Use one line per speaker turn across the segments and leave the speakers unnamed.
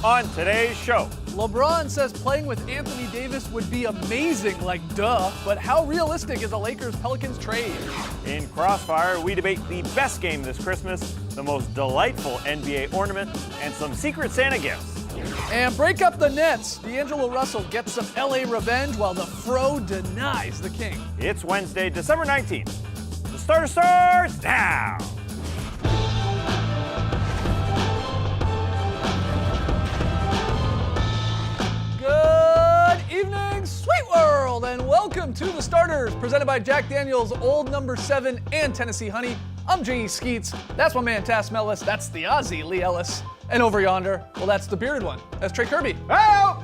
On today's show,
LeBron says playing with Anthony Davis would be amazing, like duh, but how realistic is a Lakers-Pelicans trade?
in Crossfire, we debate the best game this Christmas, the most delightful NBA ornament, and some Secret Santa gifts.
And break up the Nets. D'Angelo Russell gets some LA revenge while the Fro denies the King.
It's Wednesday, December 19th. The starter starts now.
Good evening, Sweet World, and welcome to The Starters, presented by Jack Daniels, Old Number 7, and Tennessee Honey. I'm J.E. Skeets. That's my man, Tass Mellis. That's the Aussie, Lee Ellis. And over yonder, well, that's the bearded one. That's Trey Kirby.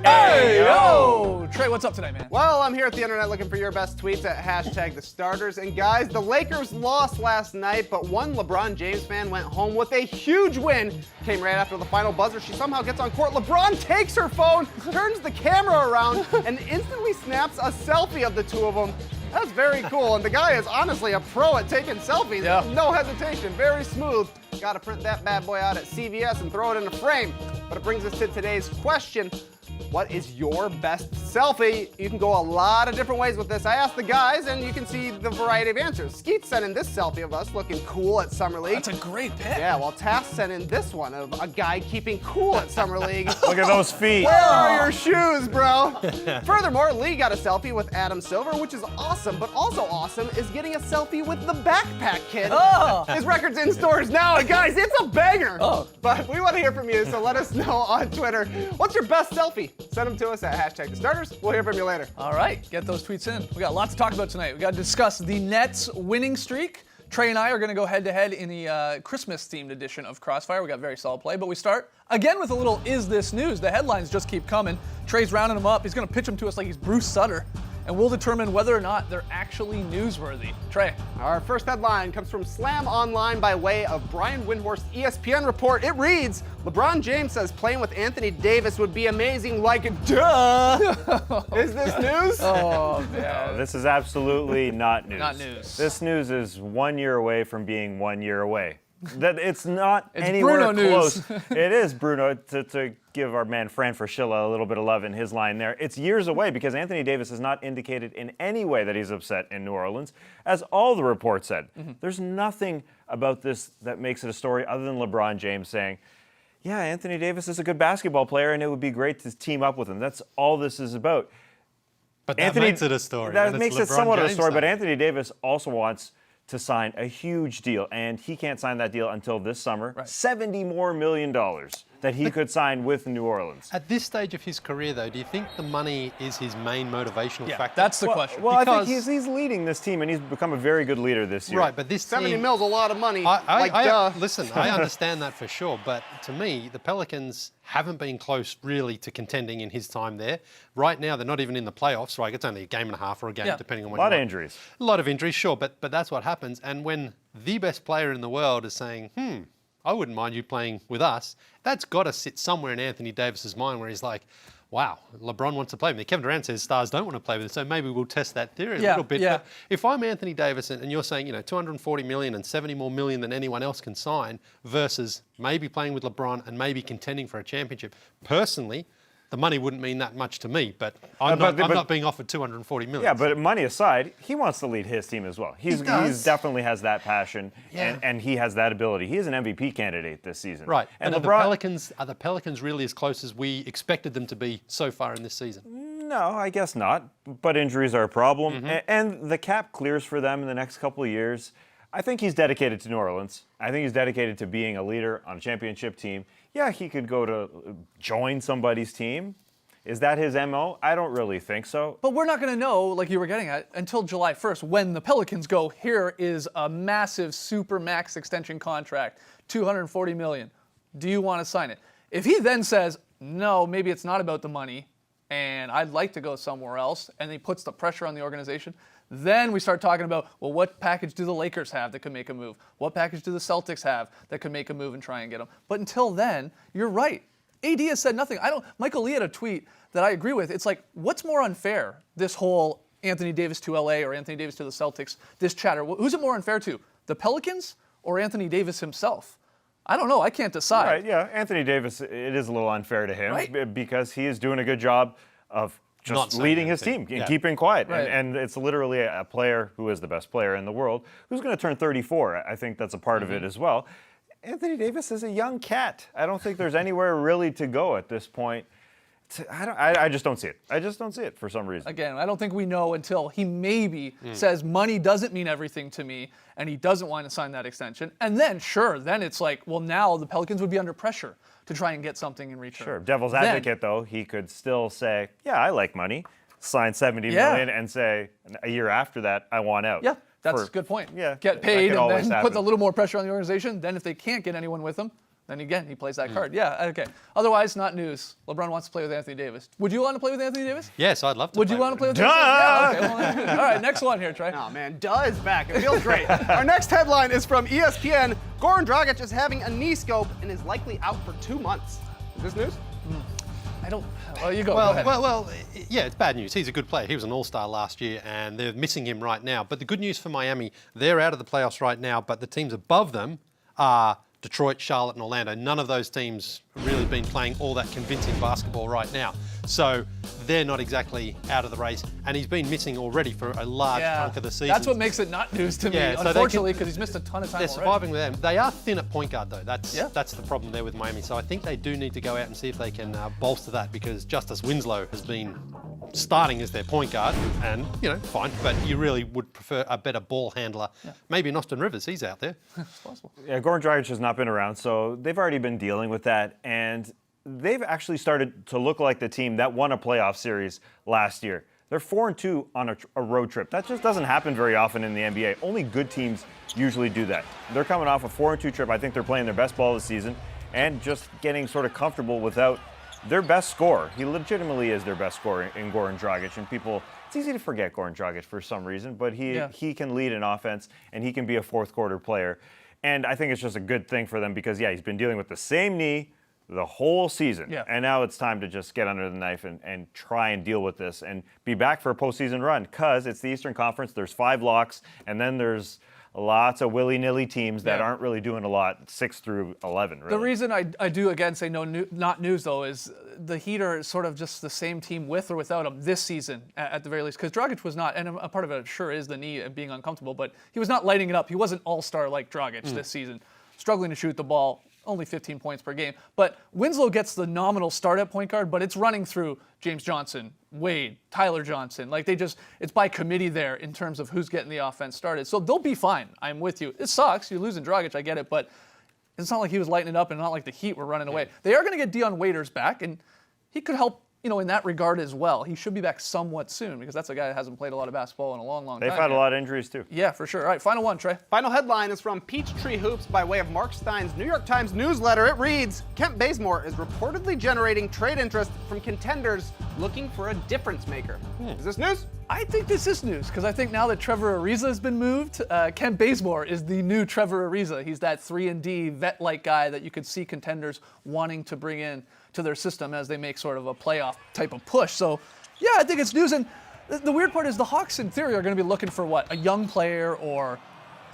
Hey,
yo! Trey, what's up tonight, man?
Well, I'm here at the internet looking for your best tweets at hashtag the starters. And guys, the Lakers lost last night, but one LeBron James fan went home with a huge win. Came right after the final buzzer. She somehow gets on court. LeBron takes her phone, turns the camera around, and instantly snaps a selfie of the two of them. That's very cool. And the guy is honestly a pro at taking selfies.
Yeah.
No hesitation. Very smooth. Got to print that bad boy out at CVS and throw it in a frame. But it brings us to today's question. What is your best selfie? You can go a lot of different ways with this. I asked the guys, and you can see the variety of answers. Skeet sent in this selfie of us looking cool at Summer League.
That's a great pick.
Yeah, well, Tass sent in this one of a guy keeping cool at Summer League.
Look at those feet.
Where are your shoes, bro? Furthermore, Lee got a selfie with Adam Silver, which is awesome, but also awesome is getting a selfie with the Backpack Kid.
Oh.
His record's in stores now, and guys, it's a banger.
Oh.
But we want to hear from you, so let us know on Twitter. What's your best selfie? Send them to us at hashtag the starters. We'll hear from you later.
All right, get those tweets in. We got lots to talk about tonight. We got to discuss the Nets winning streak. Trey and I are going to go head-to-head in the Christmas-themed edition of Crossfire. We got very solid play, but we start again with a little Is This News? The headlines just keep coming. Trey's rounding them up. He's going to pitch them to us like he's Bruce Sutter, and we'll determine whether or not they're actually newsworthy. Trey.
Our first headline comes from Slam Online by way of Brian Windhorst's ESPN report. It reads, LeBron James says playing with Anthony Davis would be amazing like duh. Is this news?
Oh, man.
No, this is absolutely not news.
Not news.
This news is 1 year away from being 1 year away. That it's not
It's
anywhere
Bruno news.
close. It is Bruno, to give our man Fran Fraschilla a little bit of love in his line there. It's years away because Anthony Davis has not indicated in any way that he's upset in New Orleans, as all the reports said. There's nothing about this that makes it a story other than LeBron James saying, yeah, Anthony Davis is a good basketball player and it would be great to team up with him. That's all this is about.
But that makes it a story.
That
when
makes
it's
it
LeBron
somewhat of a
James
story, but
saying.
Anthony Davis also wants to sign a huge deal, and he can't sign that deal until this summer.
Right.
$70 million more that he could sign with New Orleans.
At this stage of his career, though, do you think the money is his main motivational
Yeah,
factor?
that's the question.
Well, I think
Because-
he's leading this team, and he's become a very good leader this year.
right, but this
70
team,
mil's a lot of money. Duh.
Listen, I understand that for sure, but to me, the Pelicans haven't been close really to contending in his time there. Right now, they're not even in the playoffs, right? It's only a game and a half or a game,
Yeah.
depending on
A
what
lot
you
of
want.
injuries.
A lot of injuries, sure, but that's what happens. And when the best player in the world is saying, I wouldn't mind you playing with us, that's got to sit somewhere in Anthony Davis's mind where he's like, wow, LeBron wants to play with me. Kevin Durant says stars don't want to play with him, so maybe we'll test that theory a
Yeah,
little bit.
yeah.
But if I'm Anthony Davis and you're saying, 240 million and 70 more million than anyone else can sign versus maybe playing with LeBron and maybe contending for a championship, personally, the money wouldn't mean that much to me, but I'm not being offered 240 million.
Yeah, but money aside, he wants to lead his team as well. He's definitely has that passion,
Yeah.
and he has that ability. He is an MVP candidate this season.
Right.
And
And
LeBron,
are the Pelicans really as close as we expected them to be so far in this season?
No, I guess not. But injuries are a problem.
Mm-hmm.
And the cap clears for them in the next couple of years. I think he's dedicated to New Orleans. I think he's dedicated to being a leader on a championship team. Yeah, he could go to join somebody's team. Is that his MO? I don't really think so.
But we're not going to know, like you were getting at, until July 1st when the Pelicans go, here is a massive super max extension contract, $240 million. Do you want to sign it? If he then says, no, maybe it's not about the money, and I'd like to go somewhere else, and he puts the pressure on the organization, then we start talking about, well, what package do the Lakers have that could make a move? What package do the Celtics have that could make a move and try and get him? But until then, you're right. AD has said nothing. Michael Lee had a tweet that I agree with. It's like, what's more unfair, this whole Anthony Davis to LA or Anthony Davis to the Celtics, this chatter? Who's it more unfair to, the Pelicans or Anthony Davis himself? I don't know. I can't decide.
Right, yeah. Anthony Davis, it is a little unfair to him
Right.
because he is doing a good job of
Not
just
saying
leading his
anything.
team and
Yeah.
keeping quiet.
Right.
And it's literally a player who is the best player in the world who's going to turn 34. I think that's a part of it as well. Anthony Davis is a young cat. I don't think there's anywhere really to go at this point. I just don't see it. I just don't see it for some reason.
Again, I don't think we know until he maybe says money doesn't mean everything to me and he doesn't want to sign that extension. And then, sure, then it's like, well, now the Pelicans would be under pressure to try and get something in return.
Sure. Devil's
Then-
advocate, though, he could still say, yeah, I like money, sign $70
Yeah.
million, and say a year after that, I want out.
Yeah, that's
For-
a good point.
Yeah.
Get
that
paid
could
and
always
then
happen.
put a little more pressure on the organization. Then if they can't get anyone with him, then again, he plays
Mm.
that card. Yeah, okay. Otherwise, not news. LeBron wants to play with Anthony Davis. Would you want to play with Anthony Davis?
Yes, I'd love to.
Would you want to play with Anthony Davis? Yeah, okay. Well, all right, next one here, Trey.
Oh man, Duh is back. It feels great. Our next headline is from ESPN. Goran Dragic is having a knee scope and is likely out for 2 months. Is this news?
I don't. Oh, you go. Go
Well,
ahead.
well, yeah, it's bad news. He's a good player. He was an all-star last year, and they're missing him right now. But the good news for Miami, they're out of the playoffs right now, but the teams above them are Detroit, Charlotte, and Orlando. None of those teams really been playing all that convincing basketball right now. So they're not exactly out of the race, and he's been missing already for a large chunk of the season.
That's what makes it not news to me,
Yeah, so they
unfortunately, because he's missed a ton of time
They're
already.
surviving with them. They are thin at point guard, though. That's
Yeah.
the problem there with Miami. So I think they do need to go out and see if they can bolster that, because Justice Winslow has been starting as their point guard, and fine. But you really would prefer a better ball handler. Maybe an Austin Rivers. He's out there.
It's possible.
Yeah, Goran Dragic has not been around, so they've already been dealing with that, and they've actually started to look like the team that won a playoff series last year. They're 4-2 on a road trip. That just doesn't happen very often in the NBA. Only good teams usually do that. They're coming off a 4-2 trip. I think they're playing their best ball this season and just getting sort of comfortable without their best scorer. He legitimately is their best scorer in Goran Dragic, and it's easy to forget Goran Dragic for some reason, but he can lead an offense and he can be a fourth quarter player. And I think it's just a good thing for them because, he's been dealing with the same knee the whole season.
Yeah.
And now it's time to just get under the knife and try and deal with this and be back for a postseason run, because it's the Eastern Conference. There's 5 locks, and then there's lots of willy-nilly teams that aren't really doing a lot, 6 through 11, really.
The reason I do, again, say not news, though, is the Heat are sort of just the same team with or without him this season, at the very least. Because Dragic was not, and a part of it sure is the knee and being uncomfortable, but he was not lighting it up. He wasn't all-star like Dragic this season. Struggling to shoot the ball, only 15 points per game. But Winslow gets the nominal start at point guard, but it's running through James Johnson, Wade, Tyler Johnson. Like it's by committee there in terms of who's getting the offense started. So they'll be fine. I'm with you. It sucks. You're losing Dragic, I get it, but it's not like he was lighting it up and not like the Heat were running away. They are going to get Dion Waiters back, and he could help, in that regard as well. He should be back somewhat soon, because that's a guy that hasn't played a lot of basketball in a long, long
They've
time.
had a lot of injuries, too.
Yeah, for sure. All right, final one, Trey.
Final headline is from Peachtree Hoops by way of Mark Stein's New York Times newsletter. It reads, Kent Bazemore is reportedly generating trade interest from contenders looking for a difference maker. Is this news?
I think this is news, because I think now that Trevor Ariza has been moved, Kent Bazemore is the new Trevor Ariza. He's that 3-and-D vet-like guy that you could see contenders wanting to bring in to their system as they make sort of a playoff type of push. So, yeah, I think it's news. And the weird part is the Hawks, in theory, are going to be looking for what? A young player or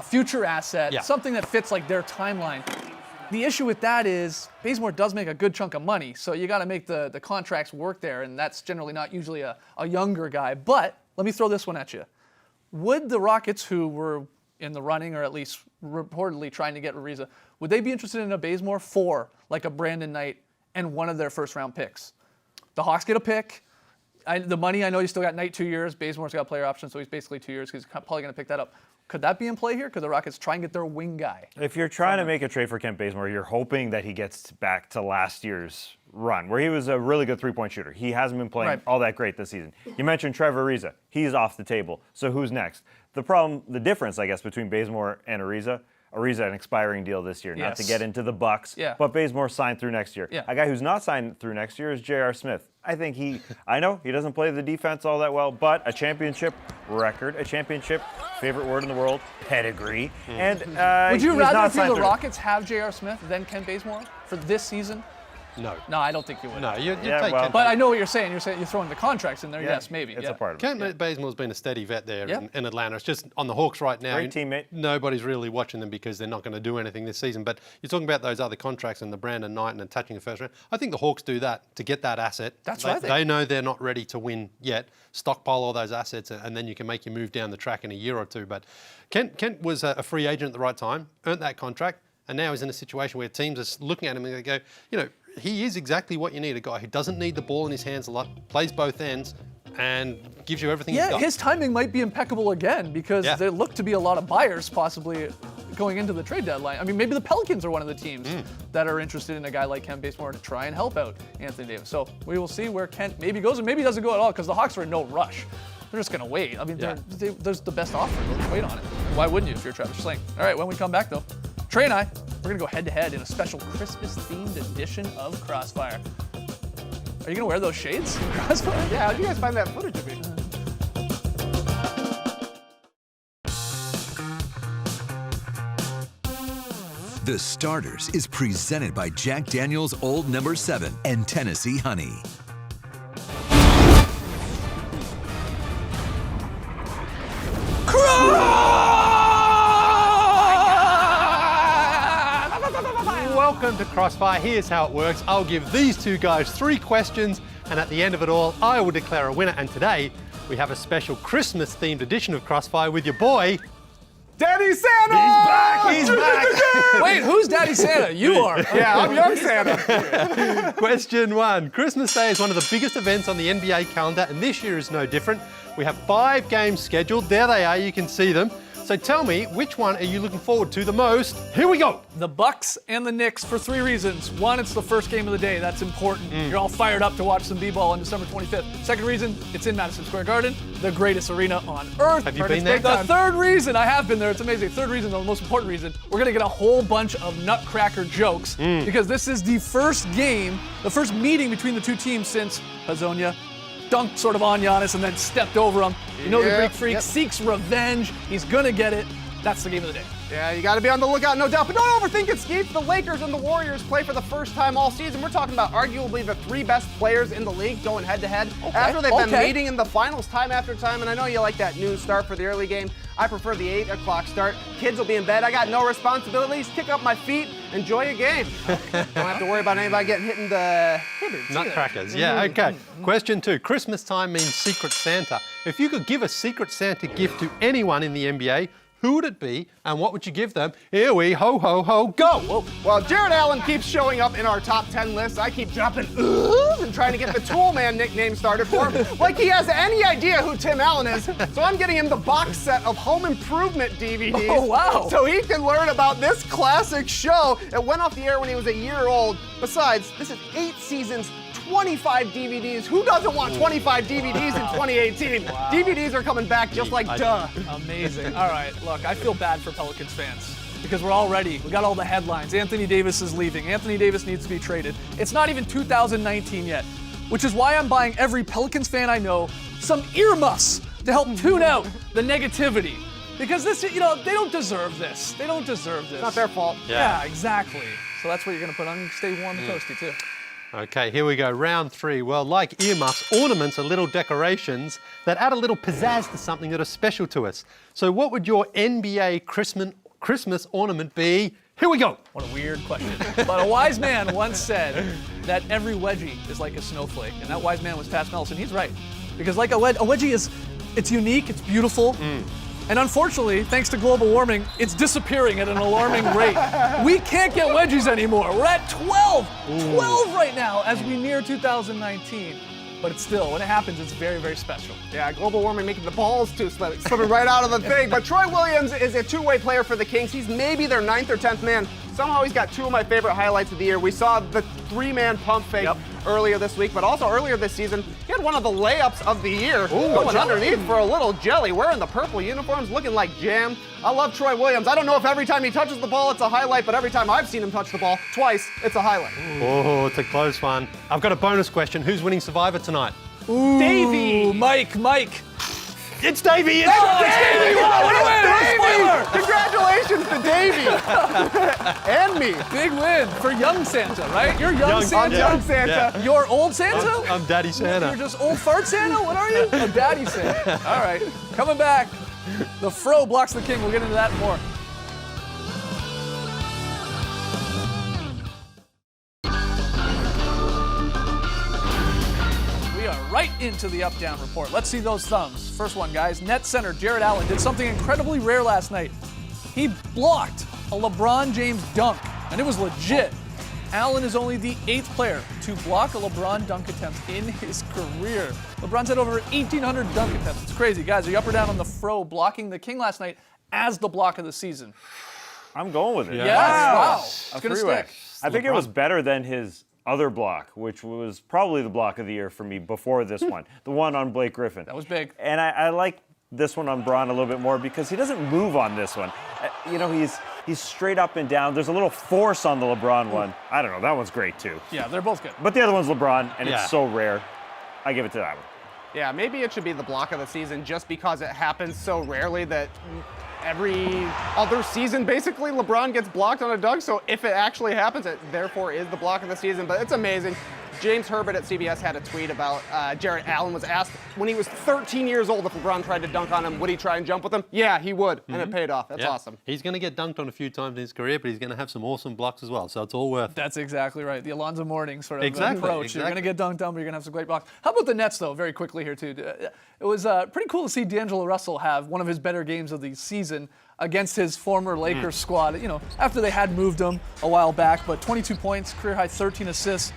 a future asset, something that fits like their timeline. The issue with that is Bazemore does make a good chunk of money, so you got to make the contracts work there, and that's generally not usually a younger guy. But let me throw this one at you. Would the Rockets, who were in the running, or at least reportedly trying to get Ariza, would they be interested in a Bazemore for like a Brandon Knight and one of their first-round picks? The Hawks get a pick. The money, I know you still got Knight 2 years. Bazemore's got a player option, so he's basically 2 years. He's probably going to pick that up. Could that be in play here? Could the Rockets try and get their wing guy?
If you're trying to make a trade for Kent Bazemore, you're hoping that he gets back to last year's run, where he was a really good three-point shooter. He hasn't been playing all that great this season. You mentioned Trevor Ariza. He's off the table. So who's next? The difference, I guess, between Bazemore and Ariza, an expiring deal this year, not to get into the Bucks,
Yeah.
but Bazemore signed through next year.
Yeah.
A guy who's not signed through next year is J.R. Smith. I think I know he doesn't play the defense all that well, but a championship record, a championship, favorite word in the world, pedigree. And
Would you
he's
rather,
not
if you're
signed
the
through.
Rockets, have J.R. Smith than Kent Bazemore for this season?
No.
No, I don't think you would.
No, you
Yeah,
take
well-
Kent.
But I know what you're saying. You're saying you're throwing the contracts in there.
Yeah,
Yes, maybe.
It's
yeah.
a part of it.
Kent Bazemore's been a steady vet there
Yeah.
in Atlanta. It's just on the Hawks right now.
Great teammate.
Nobody's really watching them because they're not going to do anything this season. But you're talking about those other contracts and the Brandon Knight and touching the first round. I think the Hawks do that to get that asset.
That's what I think.
They know they're not ready to win yet. Stockpile all those assets and then you can make your move down the track in a year or two. But Kent was a free agent at the right time, earned that contract, and now he's in a situation where teams are looking at him and they go, you know, he is exactly what you need, a guy who doesn't need the ball in his hands a lot, plays both ends, and gives you everything he's
Yeah,
got.
his timing might be impeccable again because
Yeah.
there look to be a lot of buyers possibly going into the trade deadline. I mean, maybe the Pelicans are one of the teams that are interested in a guy like Kent Bazemore to try and help out Anthony Davis. So we will see where Kent maybe goes, or maybe he doesn't go at all because the Hawks are in no rush. They're just going to wait. I mean,
Yeah.
there's the best offer. Let's wait on it. Why wouldn't you if you're Travis Schlenk? All right, when we come back, though, Trey and I, we're going to go head-to-head in a special Christmas-themed edition of Crossfire. Are you going to wear those shades in Crossfire?
Yeah, how'd you guys find that footage of me?
The Starters is presented by Jack Daniel's Old No. 7 and Tennessee Honey.
Welcome to Crossfire. Here's how it works. I'll give these two guys 3 questions, and at the end of it all, I will declare a winner. And today, we have a special Christmas-themed edition of Crossfire with your boy,
Daddy Santa!
He's back!
Wait, who's Daddy Santa? You are.
Yeah, I'm young Santa.
Question 1. Christmas Day is one of the biggest events on the NBA calendar, and this year is no different. We have 5 games scheduled. There they are, you can see them. So tell me, which one are you looking forward to the most? Here we go.
The Bucks and the Knicks for 3 reasons. One, it's the first game of the day. That's important. You're all fired up to watch some B-ball on December 25th. Second reason, it's in Madison Square Garden, the greatest arena on earth.
Have you been there?
The third reason, I have been there. It's amazing. Third reason, the most important reason, we're going to get a whole bunch of nutcracker jokes because this is the first game, the first meeting between the two teams since Hazonia dunked sort of on Giannis and then stepped over him. You know the
Yep,
Greek Freak
yep.
seeks revenge. He's going to get it. That's the game of the day.
Yeah, you got to be on the lookout, no doubt. But don't overthink it, Steve. The Lakers and the Warriors play for the first time all season. We're talking about arguably the 3 best players in the league going head-to-head. After they've been meeting in the finals time after time, and I know you like that noon start for the early game. I prefer the 8 o'clock start. Kids will be in bed. I got no responsibilities. Kick up my feet. Enjoy a game. Don't have to worry about anybody getting hit in the hibbers.
Nutcrackers, yeah, okay. Question 2. Christmas time means Secret Santa. If you could give a Secret Santa gift to anyone in the NBA, who would it be and what would you give them? Here we ho, ho, ho, go! Whoa.
Well, Jared Allen keeps showing up in our top 10 lists. I keep dropping oohs and trying to get the Tool Man nickname started for him, like he has any idea who Tim Allen is. So I'm getting him the box set of Home Improvement DVDs.
Oh, wow.
So he can learn about this classic show. It went off the air when he was a year old. Besides, this is 8 seasons, 25 DVDs. Who doesn't want 25 DVDs in 2018? DVDs are coming back just like duh.
Amazing. All right, look, I feel bad for Pelicans fans because we got all the headlines. Anthony Davis is leaving. Anthony Davis needs to be traded. It's not even 2019 yet, which is why I'm buying every Pelicans fan I know some earmuffs to help tune out the negativity. Because this, they don't deserve this. They don't deserve this.
Not their fault.
Yeah, exactly. So that's what you're gonna put on. Stay warm and toasty too.
Okay, here we go, round 3. Well, like earmuffs, ornaments are little decorations that add a little pizzazz to something that is special to us. So what would your NBA Christmas ornament be? Here we go.
What a weird question. But a wise man once said that every wedgie is like a snowflake, and that wise man was Pat Melson. He's right, because like a wedgie it's unique, it's beautiful. And unfortunately, thanks to global warming, it's disappearing at an alarming rate. We can't get wedgies anymore. We're at 12. 12 right now as we near 2019. But it's still, when it happens, it's very, very special.
Yeah, global warming making the balls too slipping right out of the thing. But Troy Williams is a 2-way player for the Kings. He's maybe their 9th or 10th man. Somehow he's got 2 of my favorite highlights of the year. We saw the 3-man pump fake earlier this week, but also earlier this season, he had one of the layups of the year going underneath for a little jelly, wearing the purple uniforms, looking like jam. I love Troy Williams. I don't know if every time he touches the ball it's a highlight, but every time I've seen him touch the ball, twice, it's a highlight.
Oh, it's a close one. I've got a bonus question. Who's winning Survivor tonight?
Davey! Mike!
It's Davey. It's
Davey! Wow, what a win! What a spoiler!
Congratulations to Davey and me.
Big win for young Santa, right? You're young,
Young
Santa.
Young Santa.
Yeah.
You're old Santa?
I'm Daddy Santa.
You're just old fart Santa? What are you? A daddy Santa. All right. Coming back. The Fro blocks the king. We'll get into that and more. We are right into the up-down report. Let's see those thumbs. First one, guys. Net center Jared Allen did something incredibly rare last night. He blocked a LeBron James dunk, and it was legit. Allen is only the 8th player to block a LeBron dunk attempt in his career. LeBron's had over 1,800 dunk attempts. It's crazy. Guys, are you up or down on the Fro blocking the king last night as the block of the season?
I'm going with it.
Yes. Wow. It's
A
going to
three-way.
stick.
I think it was better than his other block, which was probably the block of the year for me before this one, the one on Blake Griffin.
That was big.
And I like this one on Braun a little bit more because he doesn't move on this one. You know, he's straight up and down. There's a little force on the LeBron one. I don't know. That one's great too.
Yeah, they're both good.
But the other one's LeBron, and
Yeah.
it's so rare. I give it to that one.
Yeah, maybe it should be the block of the season just because it happens so rarely that every other season, basically, LeBron gets blocked on a dunk. So if it actually happens, it therefore is the block of the season. But it's amazing. James Herbert at CBS had a tweet about Jared Allen was asked when he was 13 years old if LeBron tried to dunk on him, would he try and jump with him? Yeah, he would, and it paid off. That's
Yeah.
awesome.
He's going to get dunked on a few times in his career, but he's going to have some awesome blocks as well. So it's all worth it.
That's exactly right. The Alonzo Mourning sort of
Exactly,
approach. You're going to
exactly.
get dunked on, but you're going to have some great blocks. How about the Nets, though, very quickly here, too? It was pretty cool to see D'Angelo Russell have one of his better games of the season against his former Lakers squad, you know, after they had moved him a while back, but 22 points, career high 13 assists.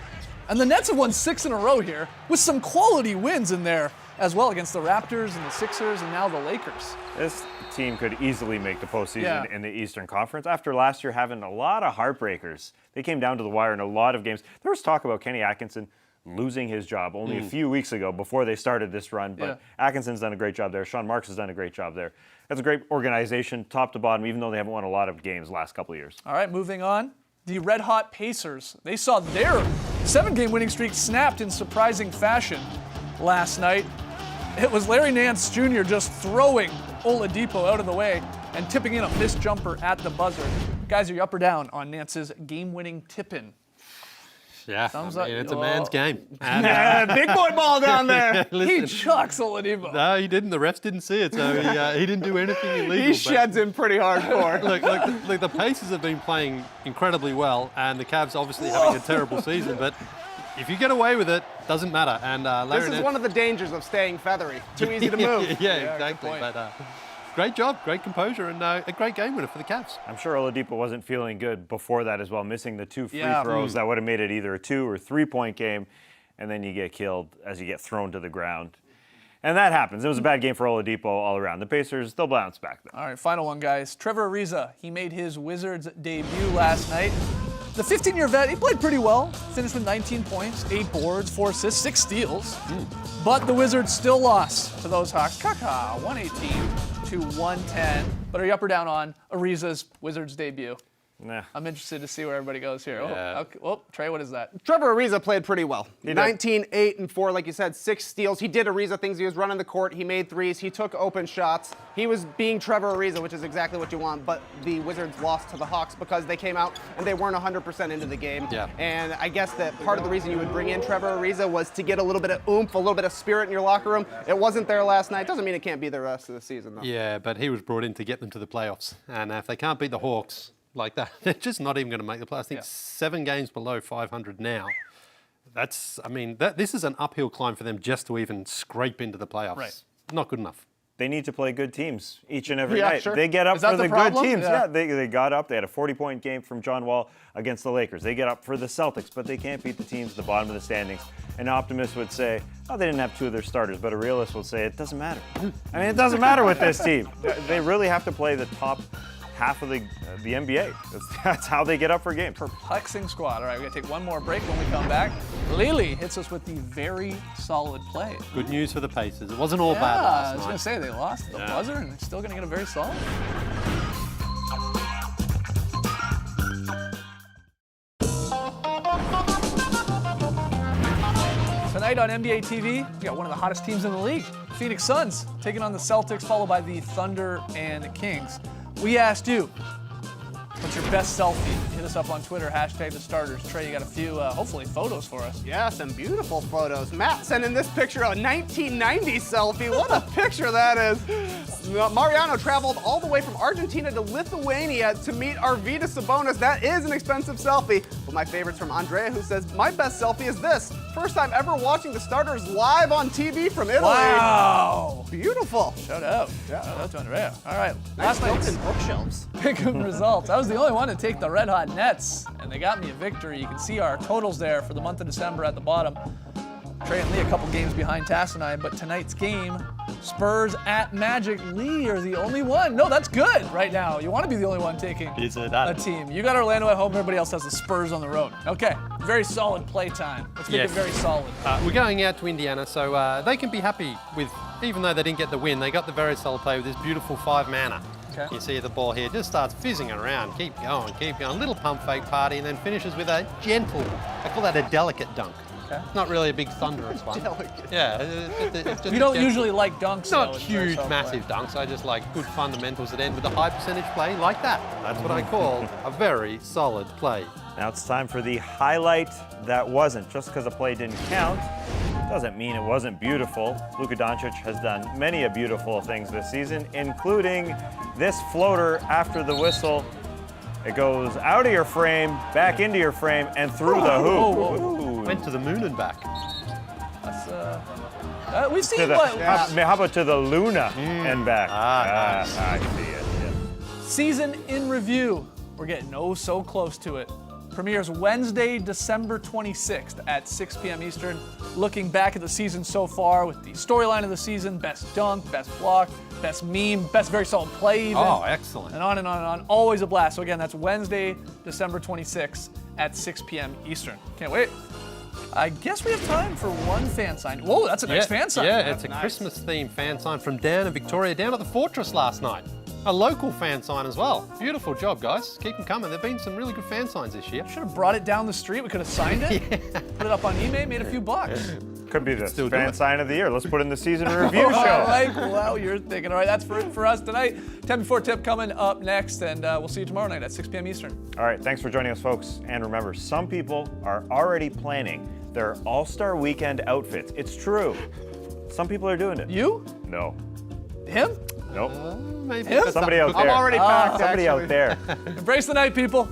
And the Nets have won 6 in a row here with some quality wins in there as well against the Raptors and the Sixers and now the Lakers.
This team could easily make the postseason
Yeah.
in the Eastern Conference. After last year having a lot of heartbreakers, they came down to the wire in a lot of games. There was talk about Kenny Atkinson losing his job only a few weeks ago before they started this run, but Atkinson's done a great job there. Sean Marks has done a great job there. That's a great organization, top to bottom, even though they haven't won a lot of games the last couple of years.
All right, moving on. The Red Hot Pacers. They saw their 7-game winning streak snapped in surprising fashion last night. It was Larry Nance Jr. just throwing Oladipo out of the way and tipping in a missed jumper at the buzzer. Guys, are you up or down on Nance's game-winning tip-in?
Yeah,
Thumbs
I mean,
up.
it's a man's
Oh.
game. And,
Big boy ball down there.
He
listen,
chucks Oladipo.
no, he didn't. The refs didn't see it, so he didn't do anything illegal.
He
but-
sheds him pretty hardcore.
Look, the Pacers have been playing incredibly well, and the Cavs obviously having a terrible season. But if you get away with it, doesn't matter. And Larry
This is
Nance-
one of the dangers of staying feathery. Too easy to move.
yeah,
good
exactly.
point.
But great job, great composure, and a great game winner for the Cavs.
I'm sure Oladipo wasn't feeling good before that as well, missing the 2 free
Yeah.
throws that would have made it either a 2 or 3 point game, and then you get killed as you get thrown to the ground. And that happens. It was a bad game for Oladipo all around. The Pacers, they'll bounce back though.
All right, final one, guys. Trevor Ariza, he made his Wizards debut last night. The 15-year vet, he played pretty well. Finished with 19 points, 8 boards, 4 assists, 6 steals. But the Wizards still lost to those Hawks. 118 to 110. But are you up or down on Ariza's Wizards debut?
Nah.
I'm interested to see where everybody goes here.
Yeah.
Oh, okay. Oh, Trey, what is that?
Trevor Ariza played pretty well.
did.
19, 8, and 4, like you said, 6 steals. He did Ariza things. He was running the court. He made threes. He took open shots. He was being Trevor Ariza, which is exactly what you want. But the Wizards lost to the Hawks because they came out and they weren't 100% into the game.
Yeah.
And I guess that part of the reason you would bring in Trevor Ariza was to get a little bit of oomph, a little bit of spirit in your locker room. It wasn't there last night. Doesn't mean it can't be the rest of the season, though.
Yeah, but he was brought in to get them to the playoffs, and if they can't beat the Hawks like that, they're just not even going to make the playoffs. I think 7 games below 500 now. This is an uphill climb for them just to even scrape into the playoffs.
Right.
Not good enough.
They need to play good teams each and every
Yeah,
night.
sure.
They get up
Is that
for
the
the
problem?
good teams.
Yeah.
Yeah, they got up. They had a 40-point game from John Wall against the Lakers. They get up for the Celtics, but they can't beat the teams at the bottom of the standings. An optimist would say, oh, they didn't have 2 of their starters, but a realist will say it doesn't matter. I mean, it doesn't matter with this team. They really have to play the top half of the NBA. That's how they get up for games.
Perplexing squad. All right, we're going to take one more break. When we come back, Lily hits us with the very solid play.
Good news for the Pacers. It wasn't all bad
I
last
was
night.
going to say, they lost the buzzer and they're still going to get a very solid. tonight on NBA TV, we got one of the hottest teams in the league, Phoenix Suns, taking on the Celtics, followed by the Thunder and Kings. We asked you, what's your best selfie? Hit us up on Twitter, hashtag the starters. Trey, you got a few, hopefully, photos for us.
Yeah, some beautiful photos. Matt sent in this picture, a 1990 selfie. What a picture that is. Mariano traveled all the way from Argentina to Lithuania to meet Arvydas Sabonis. That is an expensive selfie. But my favorite's from Andrea, who says, my best selfie is this. First time ever watching the starters live on TV from Italy.
Wow.
Beautiful.
Shout out.
Yeah.
Shout out to Andrea. All right.
Nice
Last night's
built-in bookshelves.
pick'em results. I was the only one to take the Red Hot Nets, and they got me a victory. You can see our totals there for the month of December at the bottom. Trey and Lee a couple games behind Tass and I, but tonight's game, Spurs at Magic. Lee, you're the only one. No, that's good right now. You want to be the only one taking a team. You got Orlando at home. Everybody else has the Spurs on the road. Okay, very solid play time. Let's make it very solid.
We're going out to Indiana, so they can be happy with, even though they didn't get the win, they got the very solid play with this beautiful 5-manner.
Okay.
You see the ball here, just starts fizzing around. Keep going. Little pump fake party, and then finishes with a gentle, I call that a delicate dunk.
Okay.
It's not really a big thunderous one.
Delicate.
Yeah. It's just
You don't
gentle.
usually like dunks, though,
Not
in very
huge,
solid
massive
play.
dunks. I just like good fundamentals that end with a high percentage play like that. That's what I call a very solid play.
Now it's time for the highlight that wasn't. Just because a play didn't count doesn't mean it wasn't beautiful. Luka Doncic has done many a beautiful things this season, including this floater after the whistle. It goes out of your frame, back into your frame, and through the hoop. Ooh.
Went to the moon and back.
That's, we've seen what?
How about to the Luna and back?
Nice.
I see it. Yeah.
Season in review. We're getting so close to it. Premieres Wednesday, December 26th at 6 p.m. Eastern. Looking back at the season so far with the storyline of the season, best dunk, best block, best meme, best very solid play even.
Oh, excellent.
And on and on and on. Always a blast. So again, that's Wednesday, December 26th at 6 p.m. Eastern. Can't wait. I guess we have time for one fan sign. Whoa, that's a nice fan sign.
Yeah, it's a
nice.
Christmas-themed fan sign from Dan and Victoria down at the Fortress last night. A local fan sign as well. Beautiful job, guys. Keep them coming. There've been some really good fan signs this year.
Should have brought it down the street. We could have signed it, put it up on eBay, made a few bucks.
Could be the
Still do
fan
it.
sign of the year. Let's put in the season review
All
show.
right, wow, you're thinking. All right, that's for it for us tonight. 10 before tip coming up next, and we'll see you tomorrow night at 6 p.m. Eastern.
All right, thanks for joining us, folks. And remember, some people are already planning their All-Star Weekend outfits. It's true. Some people are doing it.
You?
No.
Him?
Nope.
Maybe
Him?
that's
Somebody out
up-
there.
I'm already packed,
Somebody
actually.
out there.
Embrace the night, people.